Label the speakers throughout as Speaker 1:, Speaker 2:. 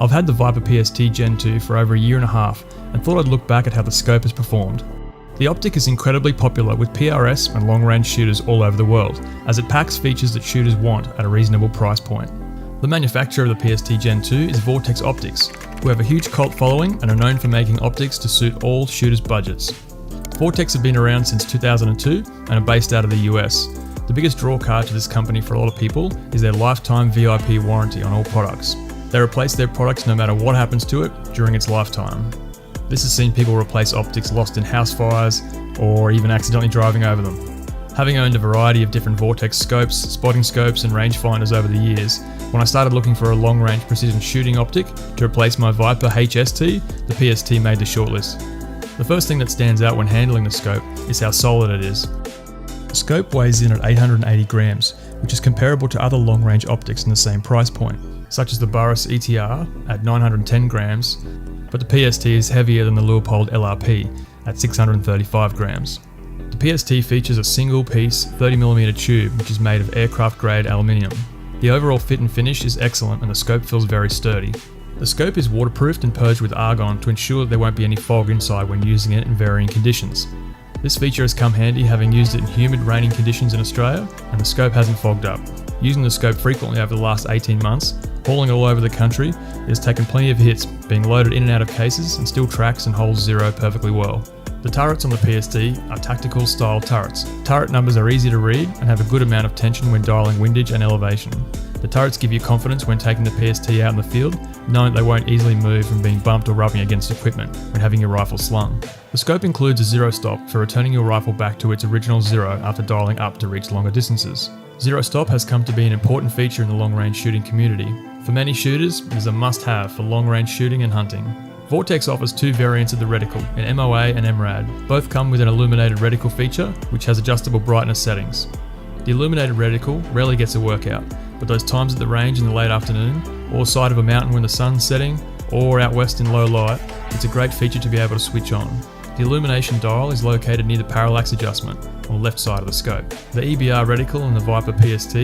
Speaker 1: I've had the Viper PST Gen 2 for over a year and a half and thought I'd look back at how the scope has performed. The optic is incredibly popular with PRS and long-range shooters all over the world, as it packs features that shooters want at a reasonable price point. The manufacturer of the PST Gen 2 is Vortex Optics, who have a huge cult following and are known for making optics to suit all shooters' budgets. Vortex have been around since 2002 and are based out of the US. The biggest draw card to this company for a lot of people is their lifetime VIP warranty on all products. They replace their products no matter what happens to it during its lifetime. This has seen people replace optics lost in house fires or even accidentally driving over them. Having owned a variety of different Vortex scopes, spotting scopes and rangefinders over the years, when I started looking for a long-range precision shooting optic to replace my Viper HST, the PST made the shortlist. The first thing that stands out when handling the scope is how solid it is. The scope weighs in at 880 grams, which is comparable to other long-range optics in the same price point, such as the Burris ETR at 910 grams, but the PST is heavier than the Leupold LRP at 635 grams. The PST features a single-piece 30mm tube which is made of aircraft-grade aluminium. The overall fit and finish is excellent and the scope feels very sturdy. The scope is waterproofed and purged with argon to ensure that there won't be any fog inside when using it in varying conditions. This feature has come handy having used it in humid, raining conditions in Australia, and the scope hasn't fogged up. Using the scope frequently over the last 18 months, hauling all over the country, it has taken plenty of hits, being loaded in and out of cases and still tracks and holds zero perfectly well. The turrets on the PST are tactical style turrets. Turret numbers are easy to read and have a good amount of tension when dialing windage and elevation. The turrets give you confidence when taking the PST out in the field, knowing they won't easily move from being bumped or rubbing against equipment when having your rifle slung. The scope includes a zero stop for returning your rifle back to its original zero after dialing up to reach longer distances. Zero stop has come to be an important feature in the long-range shooting community. For many shooters, it is a must-have for long-range shooting and hunting. Vortex offers two variants of the reticle, an MOA and MRAD. Both come with an illuminated reticle feature, which has adjustable brightness settings. The illuminated reticle rarely gets a workout, but those times at the range in the late afternoon, or side of a mountain when the sun's setting, or out west in low light, it's a great feature to be able to switch on. The illumination dial is located near the parallax adjustment on the left side of the scope. The EBR reticle in the Viper PST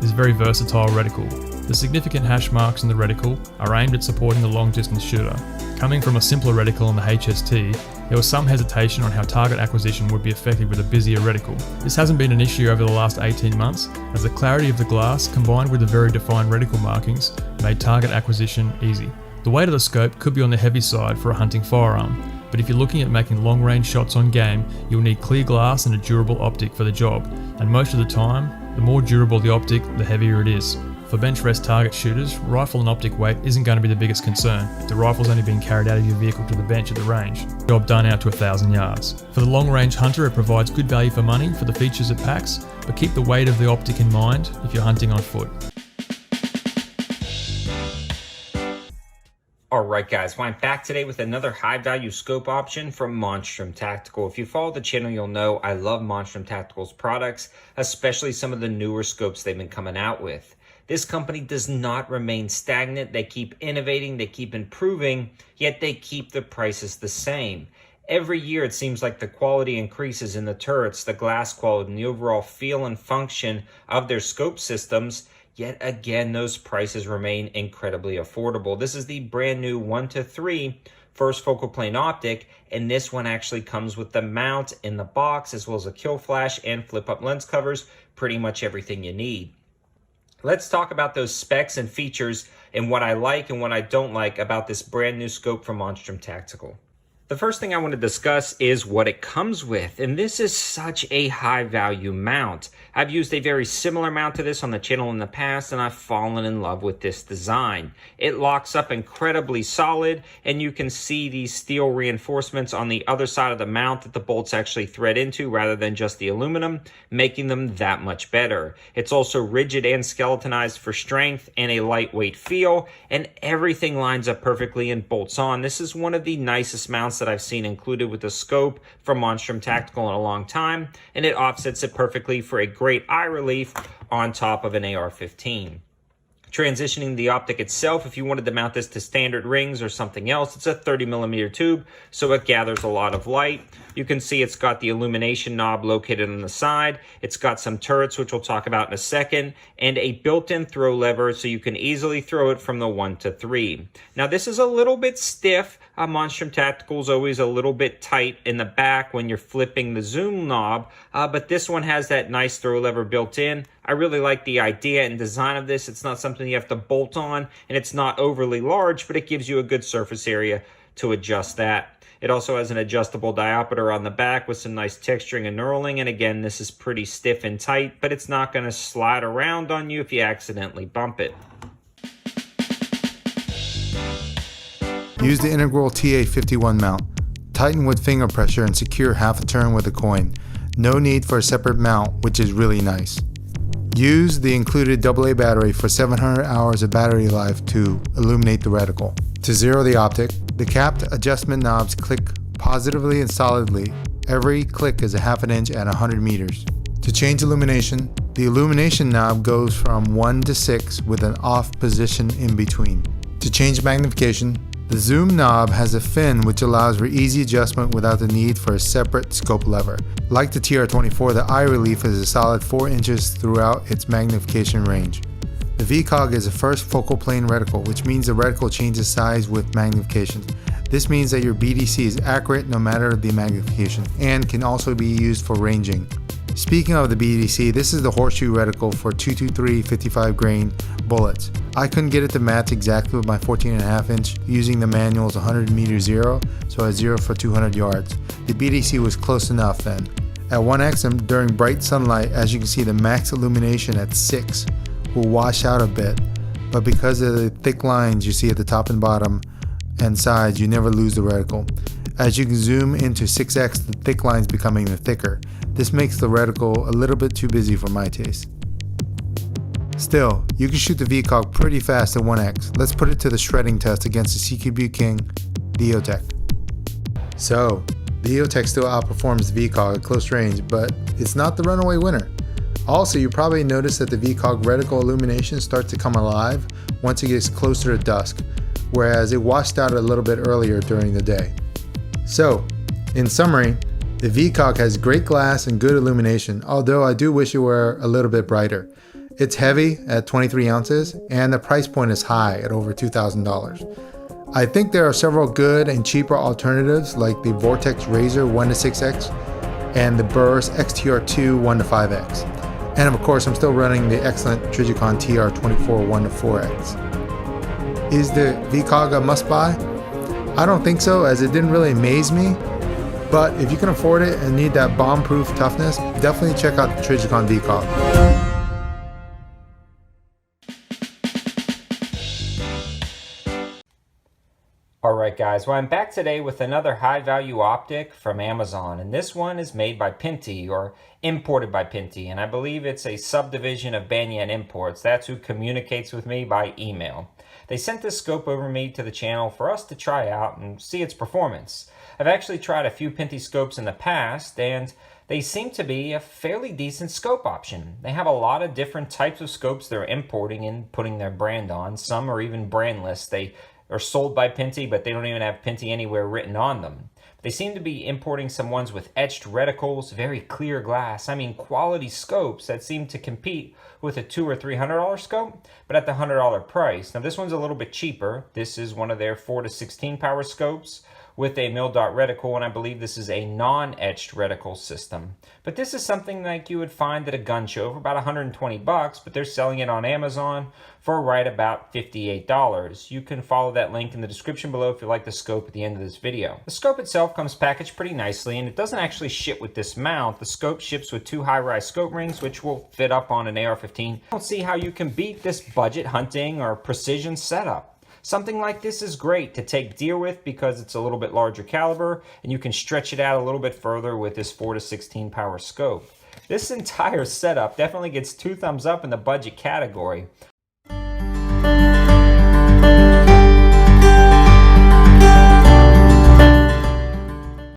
Speaker 1: is a very versatile reticle. The significant hash marks in the reticle are aimed at supporting the long-distance shooter. Coming from a simpler reticle on the HST, there was some hesitation on how target acquisition would be affected with a busier reticle. This hasn't been an issue over the last 18 months, as the clarity of the glass combined with the very defined reticle markings made target acquisition easy. The weight of the scope could be on the heavy side for a hunting firearm, but if you're looking at making long-range shots on game, you'll need clear glass and a durable optic for the job, and most of the time, the more durable the optic, the heavier it is. For bench rest target shooters, rifle and optic weight isn't going to be the biggest concern if the rifle's only being carried out of your vehicle to the bench at the range. Job done out to 1,000 yards. For the long-range hunter, it provides good value for money for the features it packs, but keep the weight of the optic in mind if you're hunting on foot.
Speaker 2: Alright guys, well I'm back today with another high value scope option from Monstrum Tactical. If you follow the channel, you'll know I love Monstrum Tactical's products, especially some of the newer scopes they've been coming out with. This company does not remain stagnant. They keep innovating, they keep improving, yet they keep the prices the same. Every year it seems like the quality increases in the turrets, the glass quality, and the overall feel and function of their scope systems. Yet again, those prices remain incredibly affordable. This is the brand new 1:3 first focal plane optic, and this one actually comes with the mount in the box, as well as a kill flash and flip-up lens covers, pretty much everything you need. Let's talk about those specs and features and what I like and what I don't like about this brand new scope from Monstrum Tactical. The first thing I want to discuss is what it comes with, and this is such a high value mount. I've used a very similar mount to this on the channel in the past, and I've fallen in love with this design. It locks up incredibly solid, and you can see these steel reinforcements on the other side of the mount that the bolts actually thread into rather than just the aluminum, making them that much better. It's also rigid and skeletonized for strength and a lightweight feel, and everything lines up perfectly and bolts on. This is one of the nicest mounts that I've seen included with the scope from Monstrum Tactical in a long time, and it offsets it perfectly for a great eye relief on top of an AR-15. Transitioning the optic itself, if you wanted to mount this to standard rings or something else, it's a 30mm tube, so it gathers a lot of light. You can see it's got the illumination knob located on the side. It's got some turrets, which we'll talk about in a second, and a built-in throw lever, so you can easily throw it from the 1 to 3. Now, this is a little bit stiff. Monstrum Tactical is always a little bit tight in the back when you're flipping the zoom knob, but this one has that nice throw lever built in. I really like the idea and design of this. It's not something you have to bolt on, and it's not overly large, but it gives you a good surface area to adjust that. It also has an adjustable diopter on the back with some nice texturing and knurling, and again, this is pretty stiff and tight, but it's not going to slide around on you if you accidentally bump it.
Speaker 3: Use the integral TA51 mount. Tighten with finger pressure and secure half a turn with a coin. No need for a separate mount, which is really nice. Use the included AA battery for 700 hours of battery life to illuminate the reticle. To zero the optic, the capped adjustment knobs click positively and solidly. Every click is a half an inch at 100 meters. To change illumination, the illumination knob goes from 1 to 6 with an off position in between. To change magnification, the zoom knob has a fin which allows for easy adjustment without the need for a separate scope lever. Like the TR24, the eye relief is a solid 4 inches throughout its magnification range. The VCOG is a first focal plane reticle, which means the reticle changes size with magnification. This means that your BDC is accurate no matter the magnification, and can also be used for ranging. Speaking of the BDC, this is the horseshoe reticle for 223 55 grain bullets. I couldn't get it to match exactly with my 14.5 inch using the manual's 100 meter zero, so I zero for 200 yards. The BDC was close enough then. At 1x and during bright sunlight, as you can see, the max illumination at 6 will wash out a bit, but because of the thick lines you see at the top and bottom and sides, you never lose the reticle. As you can zoom into 6x, the thick lines becoming thicker. This makes the reticle a little bit too busy for my taste. Still, you can shoot the VCOG pretty fast at 1x. Let's put it to the shredding test against the CQB King, the EOTech. So, the EOTech still outperforms the VCOG at close range, but it's not the runaway winner. Also, you probably noticed that the VCOG reticle illumination starts to come alive once it gets closer to dusk, whereas it washed out a little bit earlier during the day. So, in summary, the VCOG has great glass and good illumination, although I do wish it were a little bit brighter. It's heavy at 23 ounces, and the price point is high at over $2,000. I think there are several good and cheaper alternatives like the Vortex Razor 1 to 6x and the Burris XTR2 1 to 5x. And of course, I'm still running the excellent Trijicon TR24 1 to 4x. Is the VCOG a must-buy? I don't think so, as it didn't really amaze me. But if you can afford it and need that bomb-proof toughness, definitely check out the Trijicon VCOG.
Speaker 2: Alright guys, well I'm back today with another high value optic from Amazon, and this one is made by Pinty, or imported by Pinty, and I believe it's a subdivision of Banyan Imports. That's who communicates with me by email. They sent this scope over me to the channel for us to try out and see its performance. I've actually tried a few Pinty scopes in the past, and they seem to be a fairly decent scope option. They have a lot of different types of scopes they're importing and putting their brand on. Some are even brandless. They are sold by Pinty, but they don't even have Pinty anywhere written on them. They seem to be importing some ones with etched reticles, very clear glass. I mean, quality scopes that seem to compete with a $200 or $300 scope, but at the $100 price. Now this one's a little bit cheaper. This is one of their 4 to 16 power scopes with a mil-dot reticle, and I believe this is a non-etched reticle system. But this is something like you would find at a gun show for about 120 bucks, but they're selling it on Amazon for right about $58. You can follow that link in the description below if you like the scope at the end of this video. The scope itself comes packaged pretty nicely, and it doesn't actually ship with this mount. The scope ships with 2 high-rise scope rings, which will fit up on an AR-15. I don't see how you can beat this budget hunting or precision setup. Something like this is great to take deer with because it's a little bit larger caliber and you can stretch it out a little bit further with this 4 to 16 power scope. This entire setup definitely gets 2 thumbs up in the budget category.